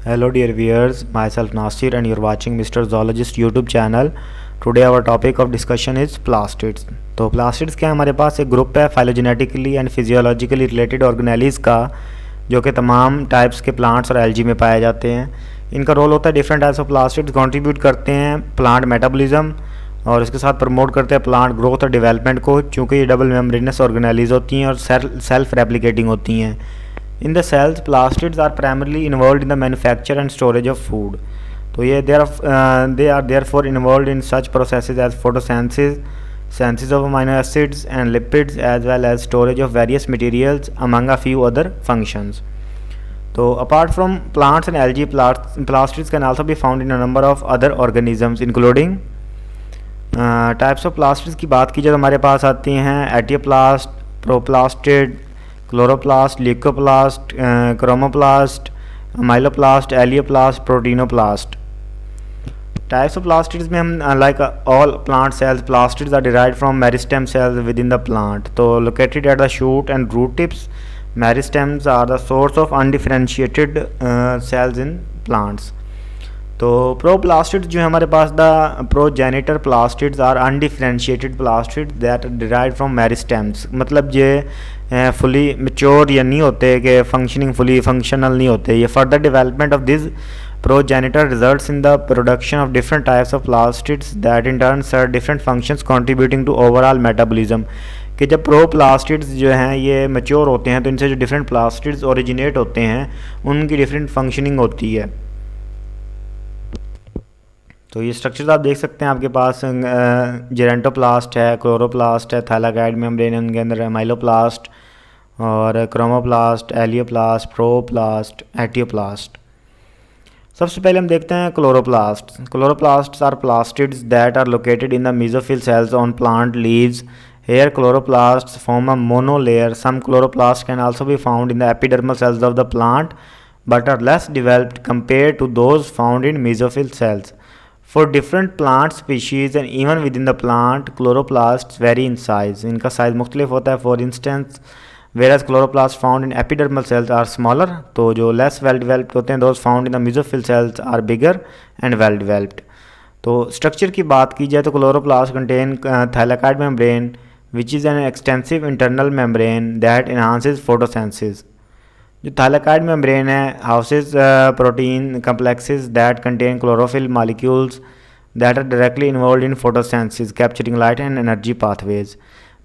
Hello dear viewers, myself Nasir and you're watching Mr. Zoologist YouTube channel. Today our topic of discussion is plastids. तो plastids क्या हमारे पास एक group है phylogenetically and physiologically related organelles का, जो कि तमाम टाइप्स के प्लांट्स और एल्गी में पाए जाते हैं। इनका रोल होता है different types of plastids contribute करते हैं प्लांट मेटाबॉलिज्म और इसके साथ प्रमोट करते हैं प्लांट ग्रोथ और डेवलपमेंट को, चूँकि ये डबल मेम्ब्रेनस ऑर्गेनेलिज होती हैं और सेल्फ रेप्लिकेटिंग होती हैं। In the cells, plastids are primarily involved in the manufacture and storage of food. तो ये they are therefore involved in such processes as photosynthesis, synthesis of amino acids and lipids, as well as storage of various materials, among a few other functions. So apart from plants and algae, plastids can also be found in a number of other organisms, including types of plastids की बात की जाए तो हमारे पास आती हैं etioplast, proplastid, chloroplast, leucoplast, chromoplast, amyloplast, elaioplast, proteinoplast. Types of plastids में हम like all plant cells, plastids are derived from meristem cells within the plant. तो located at the shoot and root tips, meristems are the source of undifferentiated cells in plants. तो proplastids जो है हमारे पास the progenitor plastids are undifferentiated plastids that derived from meristems. मतलब ये fully mature या नहीं होते कि फुली फंक्शनल नहीं होते। ये further development of this progenitor results in the production of different types of plastids that in turn serve different functions contributing to overall metabolism. कि जब प्रोप्लास्टिड्स जो हैं ये मेच्योर होते हैं तो इनसे जो डिफरेंट प्लास्टिड्स ओरिजिनेट होते हैं उनकी डिफरेंट फंक्शनिंग होती है। तो ये स्ट्रक्चर्स आप देख सकते हैं आपके पास जेरेंटोप्लास्ट है, क्लोरोप्लास्ट है, थैलाकॉइड मेम्ब्रेन है, उनके अंदर माइलोप्लास्ट और क्रोमोप्लास्ट, एलियोप्लास्ट, प्रोप्लास्ट, एटियोप्लास्ट। सबसे पहले हम देखते हैं chloroplast. Chloroplasts are plastids that are located in the mesophyll cells on plant leaves. Here chloroplasts form a monolayer. Some chloroplasts can also be found in the epidermal cells of the plant but are less developed compared to those found in mesophyll cells. For different plant species and even within the plant, chloroplasts vary in size. इनका size मुख्तलिफ होता है। For instance, whereas chloroplasts found in epidermal cells are smaller, तो जो less well developed होते हैं those found in the mesophyll cells are bigger and well developed. तो structure की बात की जाए तो chloroplast contain thylakoid membrane which is an extensive internal membrane that enhances photosynthesis. जो थैलाकॉइड मेम्ब्रेन है houses protein complexes that contain chlorophyll molecules that are directly involved in photosynthesis, capturing light and energy pathways.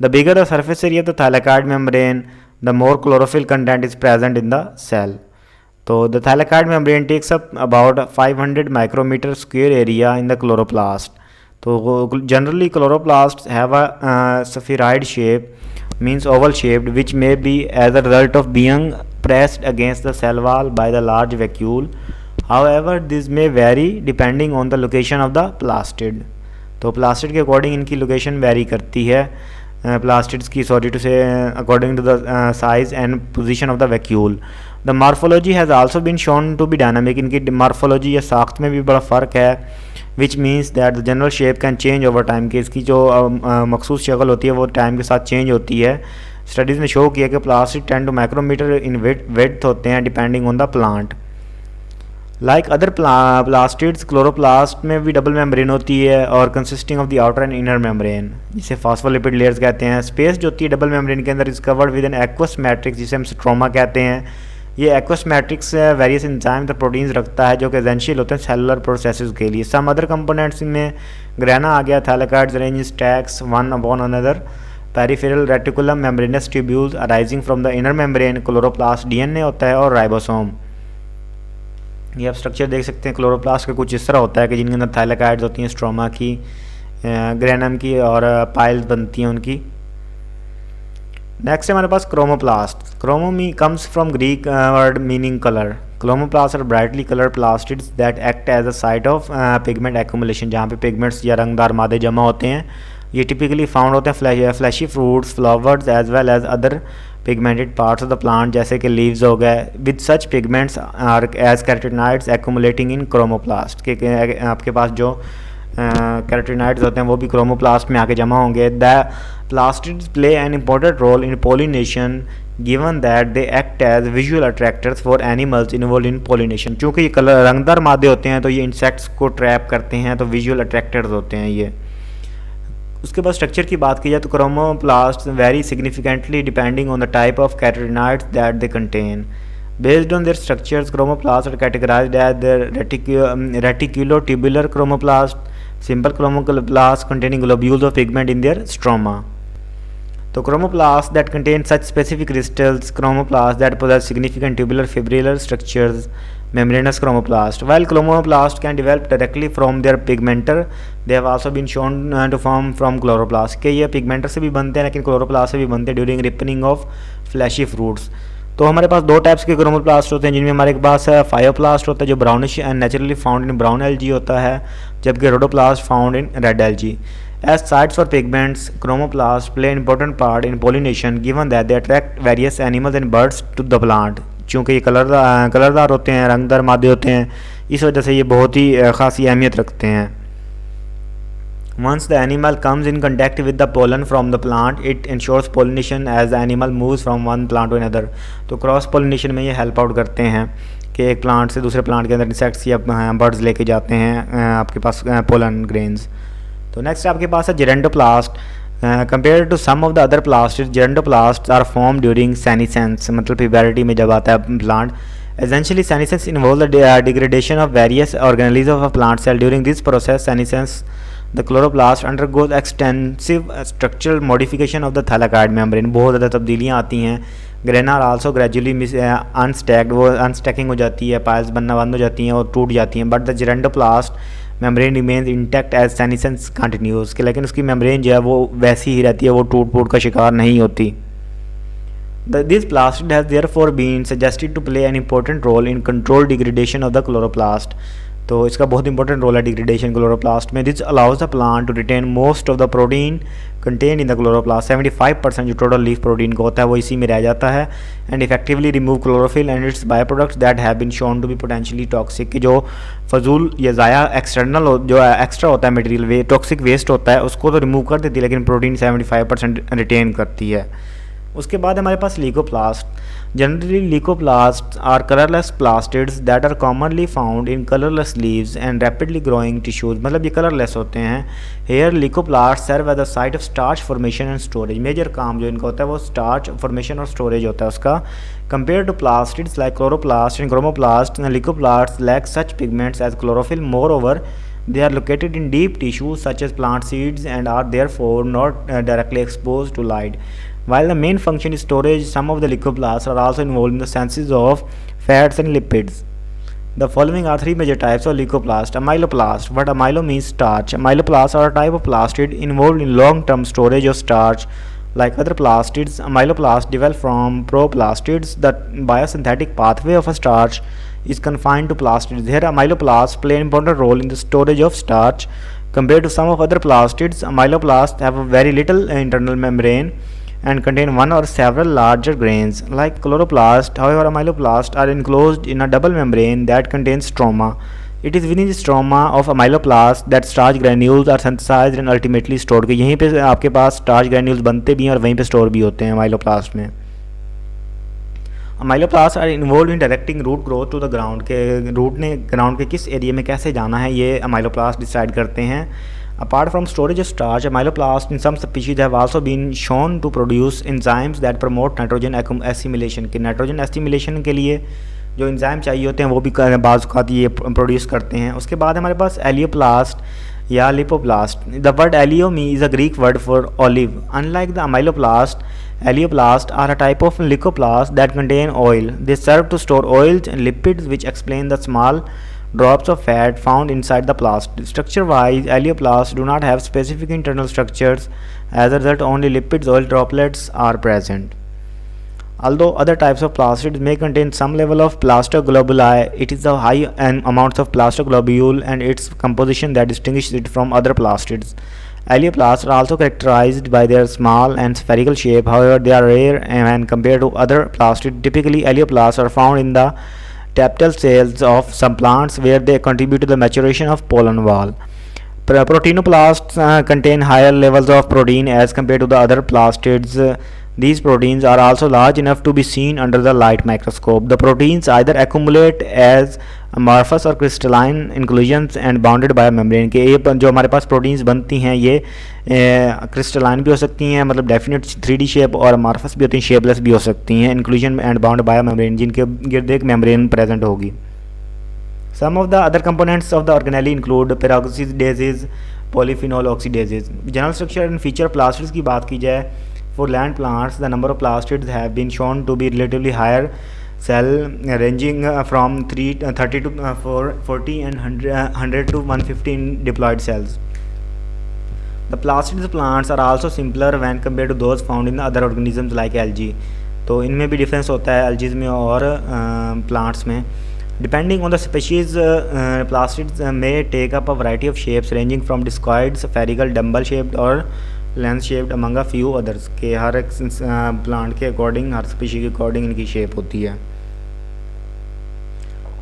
The bigger the surface area of the thylakoid membrane, the more chlorophyll content is present in the cell. So the thylakoid membrane takes up about 500 micrometer square area in the chloroplast. तो generally chloroplasts have a spheroid shape, means oval shaped, which may be as a result of being pressed against the cell wall by the large vacuole. However, this may vary depending on the location of the plastid. तो plastid के according इनकी location very करती है plastids की, sorry to say, according to the size and position of the vacuole. The morphology has also been shown to be dynamic. इनकी morphology या साख्त में भी बड़ा फ़र्क है, which means that the general shape can change over time. कि इसकी जो मखसूस शक्ल होती है वो टाइम के साथ चेंज होती है। स्टडीज़ ने शो किया कि plastid 10 to micrometre in width होते हैं depending on the plant. Like other plastids, chloroplast में भी डबल मेम्ब्रेन होती है और consisting of the outer and inner membrane, जिसे फॉस्फोलिपिड लेयर्स कहते हैं। स्पेस जो होती है डबल मेम्ब्रेन के अंदर is covered with an aqueous matrix, जिसे हम स्ट्रोमा कहते हैं। ये aqueous matrix various enzyme the proteins रखता है जो कि एसेंशियल होते हैं सेलुलर प्रोसेसेस के लिए। सम अदर कंपोनेंट्स में ग्रेना आ गया, thylakoids arrange stacks one upon another, peripheral reticulum membranes tubules arising from the inner membrane, chloroplast DNA होता है और राइबोसोम। ये आप स्ट्रक्चर देख सकते हैं क्लोरोप्लास्ट का कुछ इस तरह होता है कि जिनके अंदर थैलाकॉइड्स होती हैं, स्ट्रोमा की, ग्रेनम की और पाइल्स बनती हैं उनकी। नेक्स्ट है हमारे पास chromoplast. Chromo comes from Greek word meaning colour. Chromoplast are brightly colour plastids that act as a site of pigment accumulation, जहाँ पे पिगमेंट्स या रंगदार मादे जमा होते हैं। ये टिपिकली फाउंड होते हैं fleshy fruits, flowers as well as other pigmented parts of the plant, जैसे कि लीव्स हो गए। With such pigments are as carotenoids accumulating in chromoplast, के आपके पास जो कैरोटीनॉइड्स होते हैं वो भी क्रोमोप्लास्ट में आके जमा होंगे। The plastids play an important role in pollination given that they act as visual attractors for animals involved in pollination। चूँकि ये कलर रंगदार मादे होते हैं तो ये इंसेक्ट्स को ट्रैप करते हैं, तो विजुअल अट्रैक्टर्स होते हैं ये। उसके बाद स्ट्रक्चर की बात की जाए तो chromoplast very significantly depending on the type of carotenoids that they contain. Based on their structures, chromoplasts are categorized as the reticulotubular chromoplast, simple chromoplasts containing globules of pigment in their stroma. So chromoplasts that contain such specific crystals, chromoplasts that possess significant tubular fibrillar structures, membranous chromoplast. While chromoplasts can develop directly from their pigmenter, they have also been shown to form from chloroplasts. कि ये pigmenter से भी बनते हैं लेकिन chloroplast से भी बनते हैं during ripening of fleshy fruits। तो हमारे पास दो टाइप्स के क्रोमोप्लास्ट होते हैं जिनमें हमारे पास फायोप्लास्ट होता है जो brownish and naturally found in brown algae होता है, जबकि rhodoplast found in red algae. As sites for pigments, chromoplast play an important part in pollination given that they attract various animals and birds to the plant. चूँकि ये कलरदार होते हैं, रंगदार मादे होते हैं, इस वजह से ये बहुत ही खासी अहमियत रखते हैं। Once the animal comes in contact with the pollen from the plant, it ensures pollination as the animal moves from one plant to another। तो क्रॉस पोलिनेशन में ये हेल्प आउट करते हैं कि एक प्लांट से दूसरे प्लांट के अंदर इंसेक्ट्स या बर्ड्स लेके जाते हैं आपके पास पोलन ग्रेन्स। तो नेक्स्ट आपके पास है gerontoplast. Compare to some of the other plastid, gerontoplast are form during senescence, मतलब प्यूबरिटी में जब आता है plant. Essentially, senescence involves the degradation of various organelles of a plant cell. During this process, senescence, the chloroplast undergoes extensive structural modification of the thylakoid membrane। बहुत ज़्यादा तब्दीलियाँ आती हैं। Grana also gradually अनस्टैक्ड, वो अनस्टैकिंग हो जाती है, पाइल्स बनना बंद हो जाती हैं और टूट जाती हैं। But the gerontoplast membrane remains intact as senescence continues, लेकिन उसकी मेम्ब्रेन जो है वो वैसी ही रहती है, वो टूट फूट का शिकार नहीं होती। This plastid has therefore been suggested to play an important role in controlled degradation of the chloroplast। तो इसका बहुत इंपॉर्टेंट रोल है डिग्रेडेशन क्लोरोप्लास्ट में। This allows the plant to retain most of the protein content in the chloroplast. 75% जो total leaf protein का होता है वो इसी में रह जाता है। And effectively remove chlorophyll and its byproducts that have been shown to be potentially toxic. कि जो फजूल या ज़ाया एक्सटर्नल जो एक्स्ट्रा होता है मटेरियल टॉक्सिक वेस्ट होता है उसको तो रिमूव कर देती है, लेकिन प्रोटीन 75% रिटेन करती है। उसके बाद हमारे पास leucoplast. Generally leucoplast are colourless plastids that are commonly found in colourless leaves and rapidly growing tissues, मतलब ये कलरलेस होते हैं। Here leucoplast serve as the site of starch formation and storage. Major काम जो इनका होता है वो स्टार्च फॉर्मेशन और स्टोरेज होता है उसका। Compare to plastids like chloroplast and chromoplast, leucoplast lack such pigments as chlorophyll. Moreover they are located in deep tissues such as plant seeds and are therefore not directly exposed to light. While the main function is storage, some of the leucoplasts are also involved in the synthesis of fats and lipids. The following are three major types of leucoplast. Amyloplast. What amylo means starch. Amyloplasts are a type of plastid involved in long-term storage of starch. Like other plastids, amyloplasts develop from proplastids. The biosynthetic pathway of a starch is confined to plastids. Here, amyloplasts play an important role in the storage of starch. Compared to some of other plastids, amyloplasts have a very little internal membrane and contain one or several larger grains. Like chloroplast, however, amyloplasts are enclosed in a double membrane that contains stroma. It is within the stroma of amyloplast that starch granules are synthesized and ultimately stored। यहीं पे आपके पास starch granules बनते भी हैं और वहीं पे store भी होते हैं amyloplast में। amyloplasts are involved in directing root growth to the ground, के रूट ने ग्राउंड के किस एरिया में कैसे जाना है ये amyloplasts डिसाइड करते हैं। Apart from storage of starch, amyloplasts in some species have also been shown to produce enzymes that promote nitrogen assimilation। के नाइट्रोजन एसिमिलेशन के लिए जो एंजाइम चाहिए होते हैं वो भी बाज़ औक़ात ये प्रोड्यूस करते हैं। उसके बाद हमारे पास एलियोप्लास्ट या lipoplast. The word elaion is a Greek word for olive. Unlike the amyloplast, Elioplasts are a type of leucoplast that contain oil. They serve to store oils and lipids, which explain the small drops of fat found inside the plast. Structure-wise, Elioplasts do not have specific internal structures. As a result, only lipids, oil droplets are present. Although other types of plastids may contain some level of plastoglobuli, it is the high amounts of plastoglobule and its composition that distinguishes it from other plastids. Elioplasts are also characterized by their small and spherical shape. However, they are rare when compared to other plastids. Typically, Elioplasts are found in the tapetal cells of some plants, where they contribute to the maturation of pollen wall. Proteinoplasts contain higher levels of protein as compared to the other plastids. These proteins are also large enough to be seen under the light microscope. The proteins either accumulate as amorphous or crystalline inclusions and bounded by a membrane. के ये जो हमारे पास proteins बनती हैं ये crystalline भी हो सकती हैं, मतलब डेफिनेट 3D शेप, और अमॉर्फस भी होती हैं, शेपलेस भी हो सकती हैं, inclusion and bound by membrane, जिनके गिर्द एक मेम्ब्रेन प्रेजेंट होगी. Some of the other components of the organelle include peroxidases, polyphenol oxidases. General structure and feature plastids की बात की जाए, for land plants the number of plastids have been shown to be relatively higher, cell ranging from 30 to 40 and 100 to 150 in diploid cells. The plastids plants are also simpler when compared to those found in other organisms like algae. तो इनमें भी difference होता है algae में और plants में. Depending on the species, plastids may take up a variety of shapes ranging from discoid, spherical, dumbbell-shaped और lens-shaped among a few others. के हर एक plant के according, हर species के according इनकी shape होती है.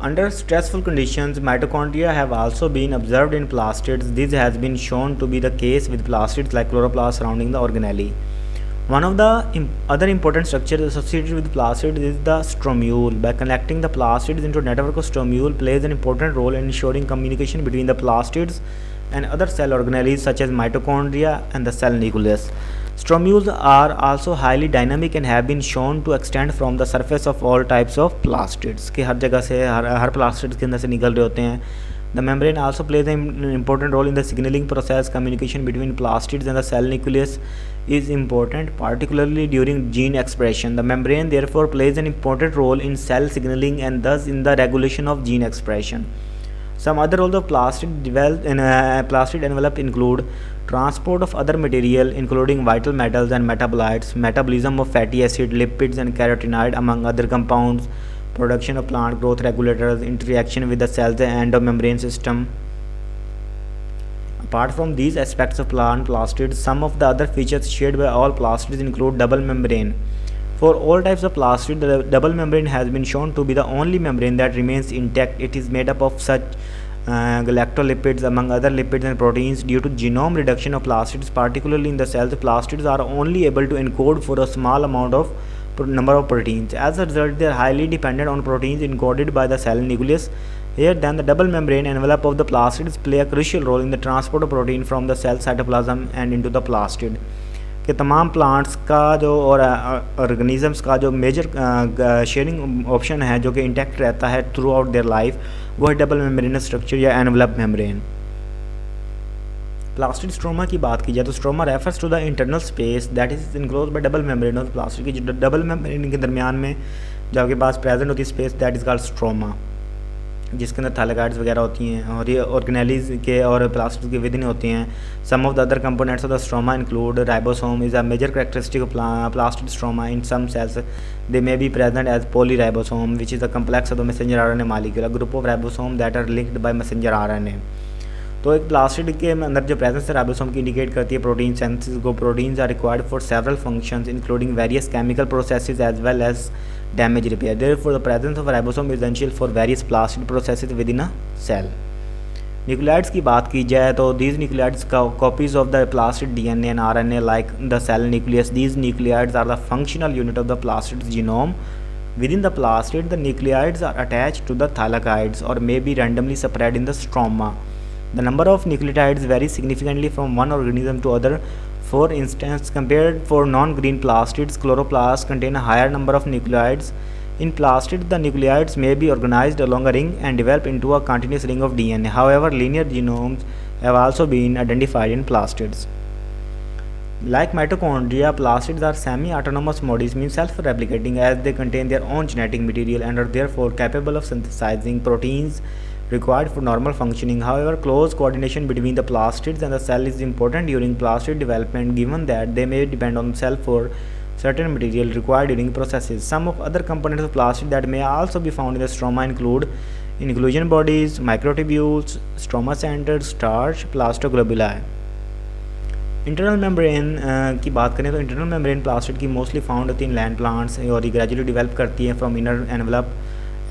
Under stressful conditions, mitochondria have also been observed in plastids. This has been shown to be the case with plastids like chloroplasts surrounding the organelle. One of the other important structures associated with plastids is the stromule. By connecting the plastids into a network of stromule plays an important role in ensuring communication between the plastids and other cell organelles such as mitochondria and the cell nucleus. Stromules are also highly dynamic and have been shown to extend from the surface of all types of plastids. कि हर जगह से हर plastids के अंदर से निकल रहे होते हैं. The membrane also plays an important role in the signaling process. Communication between plastids and the cell nucleus is important, particularly during gene expression. The membrane therefore plays an important role in cell signaling and thus in the regulation of gene expression. Some other roles of plastid envelope include transport of other material including vital metals and metabolites, metabolism of fatty acid, lipids and carotenoid among other compounds, production of plant growth regulators, interaction with the cells and endomembrane system. Apart from these aspects of plant plastids, some of the other features shared by all plastids include double membrane. For all types of plastid, the double membrane has been shown to be the only membrane that remains intact. It is made up of such galactolipids among other lipids and proteins. Due to genome reduction of plastids, particularly in the cells, plastids are only able to encode for a small amount of number of proteins. As a result, they are highly dependent on proteins encoded by the cell nucleus. Here then the double membrane envelope of the plastids play a crucial role in the transport of protein from the cell cytoplasm and into the plastid. कि तमाम plants का जो और organisms का जो major sharing option है जो कि इंटैक्ट रहता है थ्रू आउट देयर लाइफ, वो है डबल मेम्ब्रेनस स्ट्रक्चर या एनवलप मेम्ब्रेन. प्लास्टिड स्ट्रोमा की बात की जाए तो stroma refers to the internal space that is enclosed by double membrane of plastid. की जो डबल मेम्ब्रेन के दरमियान में जो आपके पास प्रेजेंट होती है space that is called stroma, जिसके अंदर थैलेगाइड्स वगैरह होती हैं और ये ऑर्गेनेलीज के और प्लास्टिड के विदिन होती हैं. Some of the other components of the stroma include ribosome is a major characteristic of plastid stroma. In some cells they may be present as polyribosome which is the complex of the messenger RNA molecule, group of ribosome that are linked by messenger RNA. तो एक plastid के अंदर जो presence है ribosome की indicate करती है protein synthesis को. Proteins are required for several functions including various chemical processes as well as damage repair. Therefore, the presence of ribosome is essential for various plastid processes within a cell. Nucleides की बात की जाए तो these nucleides copies of the plastid DNA and RNA like the cell nucleus. These nucleides are the functional unit of the plastid genome. Within the plastid, the nucleides are attached to the thylakoids or may be randomly spread in the stroma. The number of nucleotides varies significantly from one organism to other. For instance, compared for non-green plastids, chloroplasts contain a higher number of nucleides. In plastids, the nucleides may be organized along a ring and develop into a continuous ring of DNA. However, linear genomes have also been identified in plastids. Like mitochondria, plastids are semi-autonomous bodies, means self-replicating, as they contain their own genetic material and are therefore capable of synthesizing proteins required for normal functioning. However, close coordination between the plastids and the cell is important during plastid development, given that they may depend on the cell for certain material required during processes. Some of other components of plastid that may also be found in the stroma include inclusion bodies, microtubules, stroma centers, starch, plastoglobuli. Internal membrane की बात करें तो internal membrane plastid की mostly found होती है इन land plants और ये gradually develop करती है from inner envelope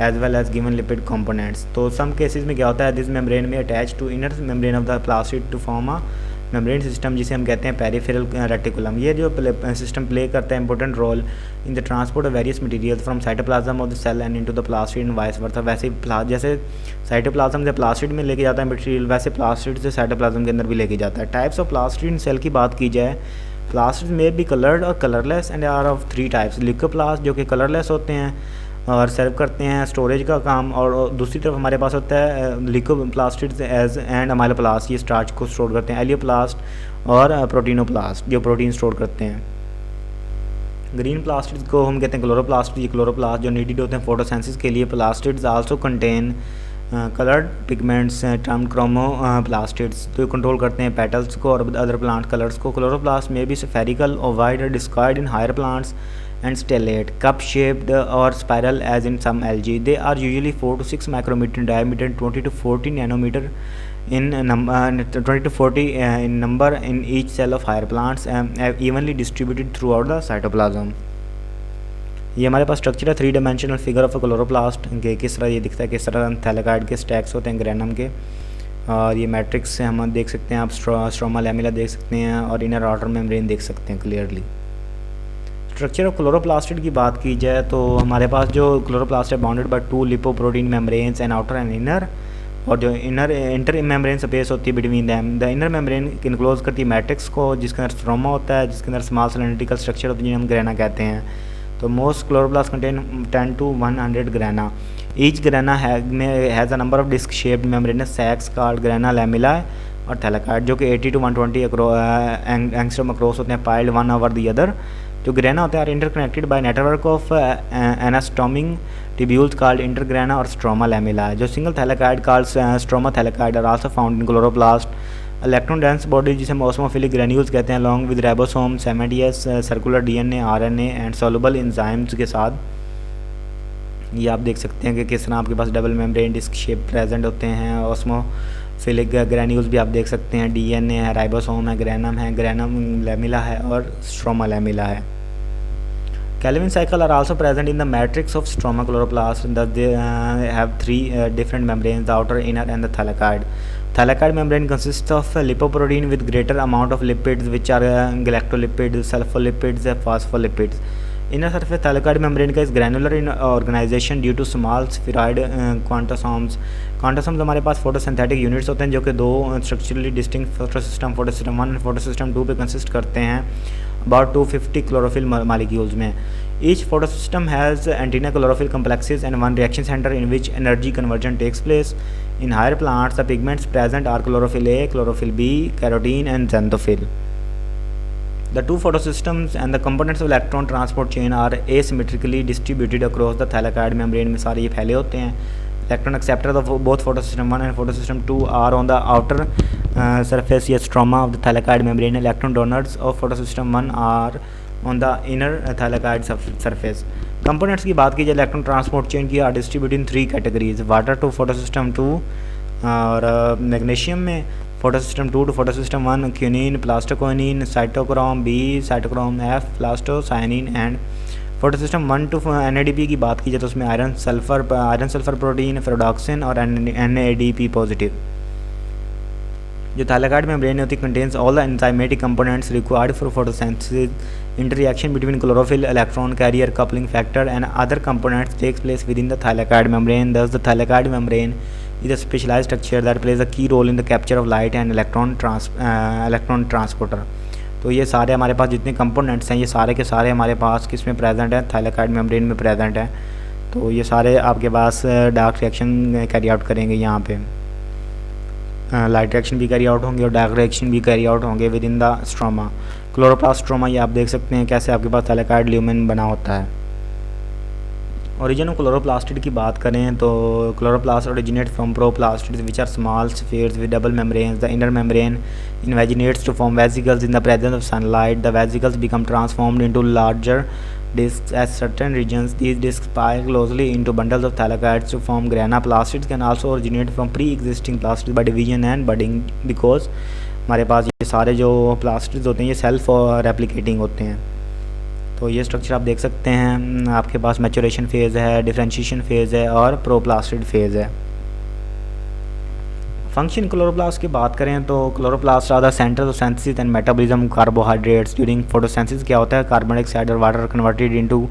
as well as given lipid components. तो some cases में क्या होता है, this membrane may attach to inner membrane of the plastid to form a membrane system जिसे हम कहते हैं पेरिफेरल रेटिकुलम। ये जो सिस्टम प्ले करता है important role in the transport of various material from cytoplasm of the cell and into the plastid and vice versa. वैसे जैसे साइटोप्लाज्म से प्लास्टिड में लेके जाता है मटेरियल, वैसे प्लास्टिड से साइटोप्लाज्म के अंदर भी लेके जाता है। Types of plastid in cell की बात की जाए, प्लास्टिड में भी कलर्ड और colourless and are of 3 types. Leucoplast जो कि कलरलेस होते हैं और सर्व करते हैं स्टोरेज का काम, और दूसरी तरफ हमारे पास होता है लिकोप्लास्टिड्स एज एंड अमाइलोप्लास्ट, ये स्टार्च को स्टोर करते हैं। एलियोप्लास्ट और प्रोटीनोप्लास्ट जो प्रोटीन स्टोर करते हैं। ग्रीन प्लास्टिड्स को हम कहते हैं क्लोरोप्लास्ट। ये क्लोरोप्लास्ट जो नीडेड होते हैं फोटोसेंसिस के लिए। Plastids also contain coloured pigments term chromoplastids, तो कंट्रोल करते हैं पेटल्स को और अदर प्लांट कलर्स को। क्लोरोप्लास्ट में भी स्फेरिकल और वाइड और discoid in higher plants and stellate, cup shaped or spiral as in some algae. They are usually 4 to 6 micrometer in diameter and 20 to 40 nanometer in 20 to 40 in number in each cell of higher plants, evenly distributed throughout the cytoplasm. ये हमारे पास structure है 3 dimensional figure of chloroplast के। किस तरह ये दिखता है, किस तरह थैलेकाइड के स्टैक्स होते हैं ग्रेनम के, और ये मैट्रिक्स से हम देख सकते हैं, आप स्ट्रोमा लैमेला देख सकते हैं और इनर आउटर मेम्ब्रेन देख सकते हैं क्लियरली। स्ट्रक्चर ऑफ क्लोरोप्लास्टिड की बात की जाए तो हमारे पास जो क्लोरोप्लास्ट है bounded by 2 lipoprotein membranes and outer and inner, और जो इंटर मेम्ब्रेन स्पेस होती है between them. The inner membrane enclose करती है मैट्रिक्स को, जिसके अंदर स्ट्रोमा होता है, जिसके अंदर स्मॉल सिलेंड्रिकल स्ट्रक्चर होती है जिन्हें हम ग्रेना कहते हैं। तो most chloroplast contain 10 to 100 grana. Each grana has a number of disc shaped membranous sacs called grana lamellae और थैलेकाइड, जो कि 80 to 120 एंगस्ट्रॉम अक्रॉस होते हैं, piled one over the other. जो ग्रेना होते हैं are interconnected by network of anastomosing tubules called intergrana और stroma lamellae. जो single thylakoid called stroma thylakoid are also found in chloroplast. Electron dense body जिसे osmophilic granules कहते हैं, along with ribosome, सेमेटियस, circular DNA, RNA and soluble enzymes के साथ। ये आप देख सकते हैं कि किस तरह आपके पास double membrane disc shape present होते हैं। ऑस्मोफिलिक ग्रेन्यूल्स भी आप देख सकते हैं, डीएनए है, राइबोसोम है, ग्रेनम लैमेला है और स्ट्रोमा लैमेला है। Calvin cycle are also present in the matrix of stroma chloroplast. Thus they have 3 different membranes, the outer, inner and the thylakoid. Thylakoid membrane consists of lipoprotein with greater amount of lipids which are galactolipids, sulfolipids, phospholipids. Inner surface thylakoid membrane का is granular in organization due to small spheroid quantosomes. Quantosomes हमारे पास photosynthetic units होते हैं जो कि 2 structurally distinct photosystem 1 and photosystem 2 पे consist करते हैं about 250 chlorophyll molecules में। Each photosystem has antenna chlorophyll complexes and one reaction center in which energy conversion takes place. In higher plants, the pigments present are chlorophyll A, chlorophyll B, carotene and xanthophyll. The 2 photosystems and the components of electron transport chain are asymmetrically distributed across the thylakoid membrane में सारे ये फैले होते हैं। Electron acceptors of both photosystem 1 and photosystem 2 are on the outer surface या stroma of the thylakoid membrane. Electron donors of photosystem 1 are on the inner thylakoid surface. Components की बात की जाए इलेक्ट्रॉन ट्रांसपोर्ट चेन की are distributed in 3 categories. Water to photosystem 2 और magnesium में, photosystem 2 to photosystem 1 quinone, plastoquinone, cytochrome b, cytochrome f, plastocyanin and photosystem 1 to NADP की बात की जाए तो उसमें आयरन सल्फर प्रोटीन, फेरोडॉक्सिन और NADP पॉजिटिव। जो thylakoid membrane होती है contains all the enzymatic components required for photosynthesis. Interaction between chlorophyll, electron carrier, coupling factor and other components takes place within the thylakoid membrane. Thus the thylakoid membrane is a specialized structure that plays a key role in the capture of light and electron transporter. तो ये सारे हमारे पास जितने components हैं ये सारे के सारे हमारे पास किस में प्रेजेंट है, थाइलाकोइड मेम्ब्रेन में प्रेजेंट है। तो ये सारे आपके पास डार्क रिएक्शन कैरी आउट करेंगे, यहाँ पे लाइट रिएक्शन भी कैरी आउट होंगे और डार्क रिएक्शन भी कैरी आउट होंगे with in the stroma. Chloroplast stroma ये आप देख सकते हैं कैसे आपके पास थाइलाकोइड ल्यूमेन बना होता है। ओरिजिन ऑफ क्लोरोप्लास्टिड की बात करें तो chloroplast originate from proplastids which are small spheres with double membranes. The inner membrane invaginates to form vesicles in the presence of sunlight. The vesicles become transformed into larger discs at certain regions. These discs pile closely into bundles of thylakoids to form grana. Plastids can also originate from pre-existing plastids by division and budding because हमारे पास ये सारे जो plastids होते हैं ये self replicating होते हैं। तो ये स्ट्रक्चर आप देख सकते हैं, आपके पास मैचुरेशन फेज़ है, डिफरेंशिएशन फेज़ है और प्रोप्लास्टिड फेज़ है। फंक्शन क्लोरोप्लास्ट की बात करें तो chloroplast are the centre of synthesis and metabolism carbohydrates during photosynthesis. क्या होता है, कार्बन डाइऑक्साइड और water converted into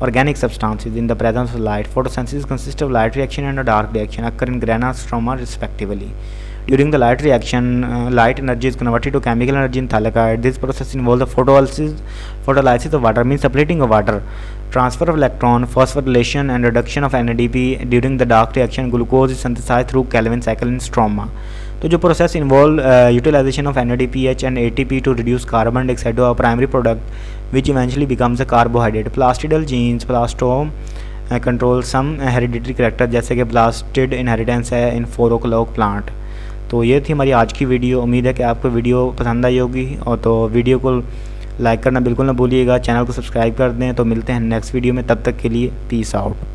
organic substances in the presence of light. Photosynthesis consists of light reaction and a dark reaction occur in grana stroma respectively. During the light reaction, light energy is converted to chemical energy in thallicyte. This process involves the photolysis of water, means separating of water, transfer of electron, phosphorylation and reduction of NADP. During the dark reaction, glucose is synthesized through Calvin cycle in stroma. तो जो process involve utilisation of NADPH and ATP to reduce carbon dioxide to a primary product which eventually becomes a carbohydrate. Plastidal genes plastome control some hereditary character, जैसे कि plastid inheritance है इन 4 o'clock plant. तो ये थी हमारी आज की video. उम्मीद है कि आपको वीडियो पसंद आई होगी, और तो वीडियो को लाइक करना बिल्कुल ना भूलिएगा, चैनल को सब्सक्राइब कर दें। तो मिलते हैं नेक्स्ट वीडियो में, तब तक के लिए पीस आउट।